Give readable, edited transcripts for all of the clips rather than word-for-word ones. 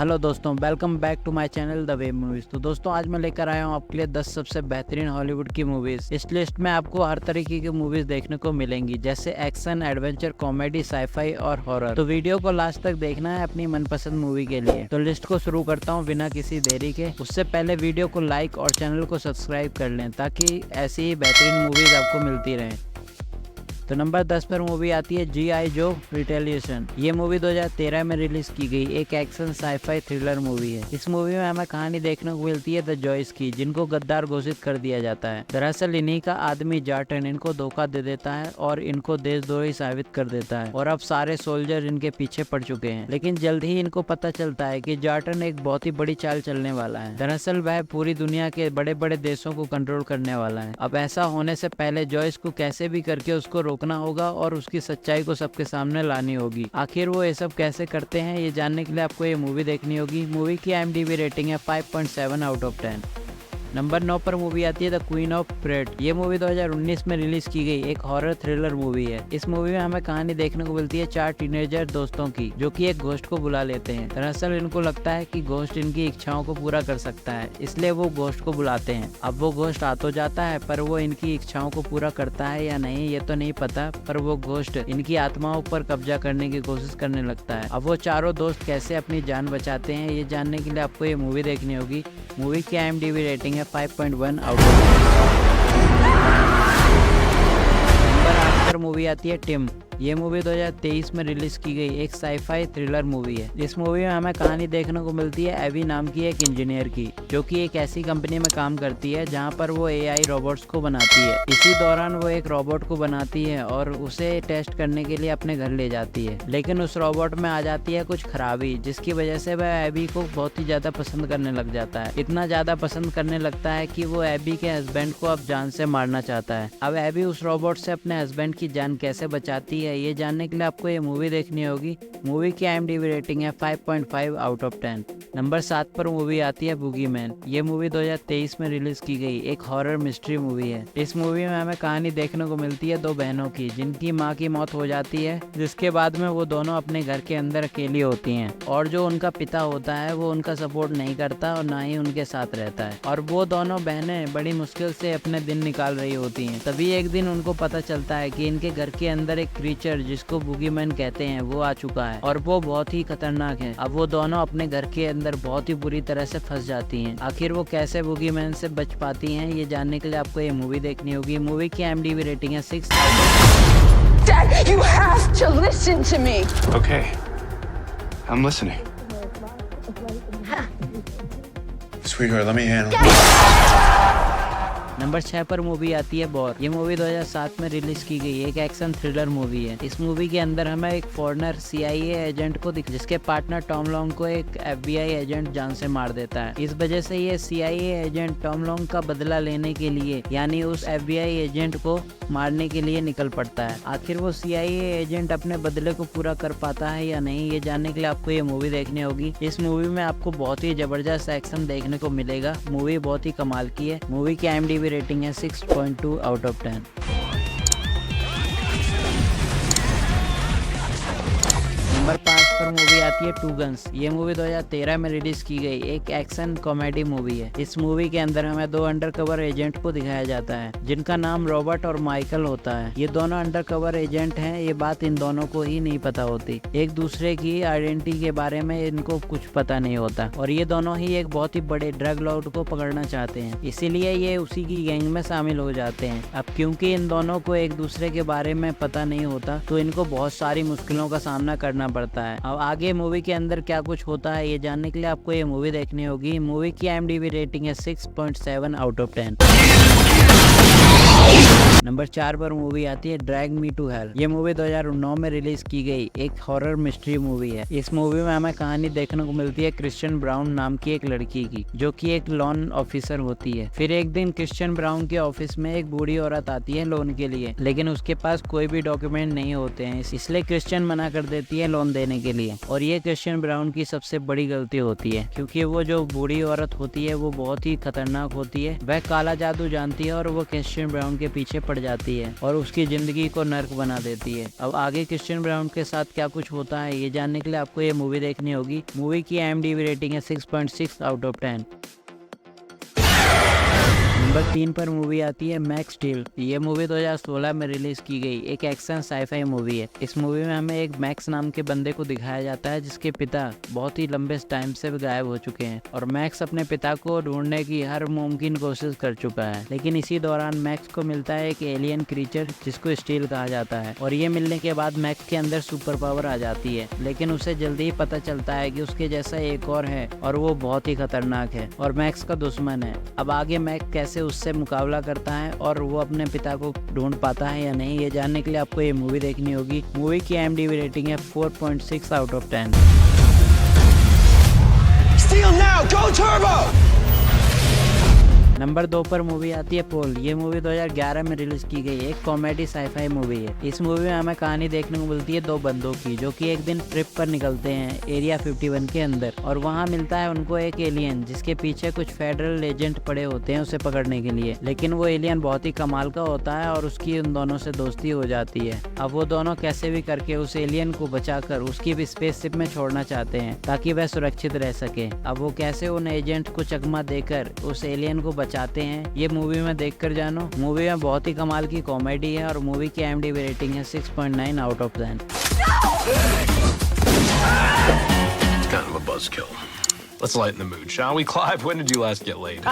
Hello दोस्तों, welcome back to my channel the way movies. तो दोस्तों आज मैं लेकर आया हूँ आपके लिए 10 सबसे बेहतरीन हॉलीवुड की मूवीज। इस लिस्ट में आपको हर तरीके की मूवीज देखने को मिलेंगी, जैसे एक्शन, एडवेंचर, कॉमेडी, साईफाई और हॉरर। तो वीडियो को लास्ट तक देखना है अपनी मनपसंद मूवी के लिए। तो लिस्ट को शुरू करता हूँ बिना किसी देरी के। उससे पहले वीडियो को लाइक और चैनल को सब्सक्राइब कर लें ताकि ऐसी ही बेहतरीन मूवीज आपको मिलती रहें। तो नंबर 10 पर मूवी आती है G.I. जो रिटेलिएशन। ये मूवी 2013 में रिलीज की गई एक एक्शन साईफाई थ्रिलर मूवी है। इस मूवी में हमें कहानी देखने को मिलती है द जॉयस की, जिनको गद्दार घोषित कर दिया जाता है। दरअसल इन्हीं का आदमी जार्टन इनको धोखा दे देता है और इनको देशद्रोही साबित कर देता है, और अब सारे सोल्जर इनके पीछे पड़ चुके हैं। लेकिन जल्द ही इनको पता चलता है कि जार्टन एक बहुत ही बड़ी चाल चलने वाला है। दरअसल वह पूरी दुनिया के बड़े बड़े देशों को कंट्रोल करने वाला है। अब ऐसा होने से पहले जॉयस को कैसे भी करके उसको रोकना होगा और उसकी सच्चाई को सबके सामने लानी होगी। आखिर वो ये सब कैसे करते हैं, ये जानने के लिए आपको ये मूवी देखनी होगी। मूवी की IMDb रेटिंग है 5.7 आउट ऑफ 10। नंबर 9 पर मूवी आती है द क्वीन ऑफ प्रेट। ये मूवी 2019 में रिलीज की गई एक हॉरर थ्रिलर मूवी है। इस मूवी में हमें कहानी देखने को मिलती है 4 टीनेजर दोस्तों की, जो कि एक घोस्ट को बुला लेते हैं। दरअसल इनको लगता है कि घोस्ट इनकी इच्छाओं को पूरा कर सकता है, इसलिए वो घोस्ट को बुलाते हैं। अब वो घोस्ट आ तो जाता है, पर वो इनकी इच्छाओं को पूरा करता है या नहीं ये तो नहीं पता, पर वो घोस्ट इनकी आत्माओं पर कब्जा करने की कोशिश करने लगता है। अब वो चारों दोस्त कैसे अपनी जान बचाते हैं, ये जानने के लिए आपको ये मूवी देखनी होगी। मूवी की IMDb रेटिंग है 5.1 आउट ऑफ 10। नंबर 8 पर मूवी आती है टिम। ये मूवी 2023 में रिलीज की गई एक साईफाई थ्रिलर मूवी है। इस मूवी में हमें कहानी देखने को मिलती है एवी नाम की एक इंजीनियर की, जो कि एक ऐसी कंपनी में काम करती है जहां पर वो AI रोबोट्स को बनाती है। इसी दौरान वो एक रोबोट को बनाती है और उसे टेस्ट करने के लिए अपने घर ले जाती है। लेकिन उस रोबोट में आ जाती है कुछ खराबी, जिसकी वजह से वह एवी को बहुत ही ज्यादा पसंद करने लग जाता है। इतना ज्यादा पसंद करने लगता है कि वो एवी के हस्बैंड को अब जान से मारना चाहता है। अब एवी उस रोबोट से अपने हस्बैंड की जान कैसे बचाती है, ये जानने के लिए आपको ये मूवी देखनी होगी। मूवी की IMDb रेटिंग है 5.5 आउट ऑफ 10। नंबर 7 पर मूवी आती है बूगीमैन। ये मूवी 2023 में रिलीज की गई एक हॉरर मिस्ट्री मूवी है। इस मूवी में हमें कहानी देखने को मिलती है 2 बहनों की, जिनकी माँ की मौत हो जाती है, जिसके बाद में वो दोनों अपने घर के अंदर अकेली होती हैं, और जो उनका पिता होता है वो उनका सपोर्ट नहीं करता और ना ही उनके साथ रहता है, और वो दोनों बहनें बड़ी मुश्किल से अपने दिन निकाल रही होती हैं। तभी एक दिन उनको पता चलता है कि इनके घर के अंदर एक क्रीचर, जिसको बूगीमैन कहते हैं, वो आ चुका है और वो बहुत ही खतरनाक है। अब वो दोनों अपने घर के अंदर बहुत ही बुरी तरह से फंस जाती हैं। आखिर वो कैसे बूगीमैन से बच पाती हैं, ये जानने के लिए आपको ये मूवी देखनी होगी। मूवी की IMDb रेटिंग है 6 out of 10। Dad, you have to listen to me. Okay, I'm listening. Sweetheart, let me handle it. Number 6 पर मूवी आती है बॉर। ये मूवी 2007 में रिलीज की गई एक एक्शन थ्रिलर मूवी है। इस मूवी के अंदर हमें एक फॉरेनर CIA एजेंट को जिसके पार्टनर टॉम लॉन्ग को एक FBI एजेंट जान से मार देता है। इस वजह से ये CIA एजेंट टॉम लॉन्ग का बदला लेने के लिए, यानी उस FBI एजेंट को मारने के लिए निकल पड़ता है। आखिर वो CIA एजेंट अपने बदले को पूरा कर पाता है या नहीं, ये जानने के लिए आपको ये मूवी देखनी होगी। इस मूवी में आपको बहुत ही जबरदस्त एक्शन देखने को मिलेगा। मूवी बहुत ही कमाल की है। मूवी की IMDb रेटिंग है 6.2 आउट ऑफ 10। नंबर 5 पर मूवी आती है टू गन्स। ये मूवी 2013 में रिलीज की गई एक एक्शन कॉमेडी मूवी है। इस मूवी के अंदर हमें 2 अंडरकवर एजेंट को दिखाया जाता है, जिनका नाम रॉबर्ट और माइकल होता है। ये दोनों अंडरकवर एजेंट हैं, ये बात इन दोनों को ही नहीं पता होती। एक दूसरे की आइडेंटिटी के बारे में इनको कुछ पता नहीं होता, और ये दोनों ही एक बहुत ही बड़े ड्रग लॉर्ड को पकड़ना चाहते हैं, इसीलिए ये उसी की गैंग में शामिल हो जाते हैं। अब क्योंकि इन दोनों को एक दूसरे के बारे में पता नहीं होता, तो इनको बहुत सारी मुश्किलों का सामना करना पड़ता है। अब आगे मूवी के अंदर क्या कुछ होता है, ये जानने के लिए आपको ये मूवी देखनी होगी। मूवी की IMDb रेटिंग है 6.7 आउट ऑफ 10। नंबर 4 पर मूवी आती है ड्रैग मी टू हेल। ये मूवी 2009 में रिलीज की गई एक हॉरर मिस्ट्री मूवी है। इस मूवी में हमें कहानी देखने को मिलती है क्रिश्चियन ब्राउन नाम की एक लड़की की, जो कि एक लोन ऑफिसर होती है। फिर एक दिन क्रिश्चियन ब्राउन के ऑफिस में एक बूढ़ी औरत आती है लोन के लिए, लेकिन उसके पास कोई भी डॉक्यूमेंट नहीं होते हैं, इसलिए क्रिश्चियन मना कर देती है लोन देने के लिए। और ये क्रिश्चियन ब्राउन की सबसे बड़ी गलती होती है, क्योंकि वो जो बूढ़ी औरत होती है वो बहुत ही खतरनाक होती है। वह काला जादू जानती है और वो क्रिश्चियन ब्राउन के पीछे पड़ जाती है और उसकी जिंदगी को नर्क बना देती है। अब आगे क्रिश्चियन ब्राउन के साथ क्या कुछ होता है ये जानने के लिए आपको ये मूवी देखनी होगी। मूवी की IMDb रेटिंग है 6.6 आउट ऑफ 10। नंबर 3 पर मूवी आती है मैक्स स्टील। ये मूवी 2016 में रिलीज की गई एक एक्शन साईफाई मूवी है। इस मूवी में हमें एक मैक्स नाम के बंदे को दिखाया जाता है जिसके पिता बहुत ही लंबे टाइम से गायब हो चुके हैं और मैक्स अपने पिता को ढूंढने की हर मुमकिन कोशिश कर चुका है। लेकिन इसी दौरान मैक्स को मिलता है एक एलियन क्रीचर जिसको स्टील कहा जाता है और ये मिलने के बाद मैक्स के अंदर सुपर पावर आ जाती है। लेकिन उसे जल्दी ही पता चलता है कि उसके जैसा एक और है और वो बहुत ही खतरनाक है और मैक्स का दुश्मन है। अब आगे मैक्स कैसे उससे मुकाबला करता है और वो अपने पिता को ढूंढ पाता है या नहीं ये जानने के लिए आपको ये मूवी देखनी होगी। मूवी की IMDb रेटिंग है 4.6 out of 10। Steel now, go turbo! Number 2 पर मूवी आती है पोल। ये मूवी 2011 में रिलीज की गई एक कॉमेडी साईफाई मूवी है। इस मूवी में हमें कहानी देखने को मिलती है दो बंदों की जो कि एक दिन ट्रिप पर निकलते हैं एरिया 51 के अंदर और वहाँ मिलता है उनको एक एलियन जिसके पीछे कुछ फेडरल एजेंट पड़े होते हैं उसे पकड़ने के लिए। लेकिन वो एलियन बहुत ही कमाल का होता है और उसकी उन दोनों से दोस्ती हो जाती है। अब वो दोनों कैसे भी करके उस एलियन को बचाकर उसकी भी स्पेसशिप में छोड़ना चाहते हैं ताकि वह सुरक्षित रह सके। अब वो कैसे उन एजेंट को चकमा देकर उस एलियन को चाहते हैं ये मूवी में देखकर जानो। मूवी में बहुत ही कमाल की कॉमेडी है और मूवी की IMDb रेटिंग है 6.9 out of 10। It's kind of a buzzkill. Let's lighten the mood, shall we, Clive? When did you last get laid?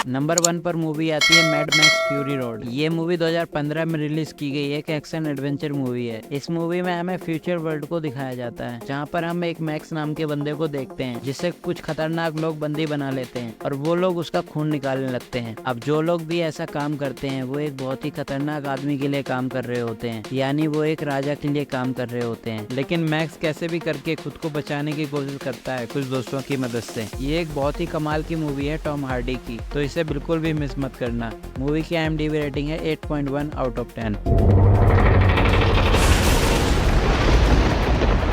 Number 1 पर मूवी आती है मैड मैक्स फ्यूरी रोड। ये मूवी 2015 में release की गई एक एक्शन एडवेंचर मूवी है। इस मूवी में हमें फ्यूचर वर्ल्ड को दिखाया जाता है जहाँ पर हम एक मैक्स नाम के बंदे को देखते हैं जिसे कुछ खतरनाक लोग बंदी बना लेते हैं और वो लोग उसका खून निकालने लगते हैं। अब जो लोग भी ऐसा काम करते हैं वो एक बहुत ही खतरनाक आदमी के लिए काम कर रहे होते हैं, यानी वो एक राजा के लिए काम कर रहे होते हैं। लेकिन मैक्स कैसे भी करके खुद को बचाने की कोशिश करता है कुछ दोस्तों की मदद से। ये एक बहुत ही कमाल की मूवी है टॉम हार्डी की, तो इसे बिल्कुल भी मिस मत करना। मूवी की IMDb रेटिंग है 8.1 आउट ऑफ 10।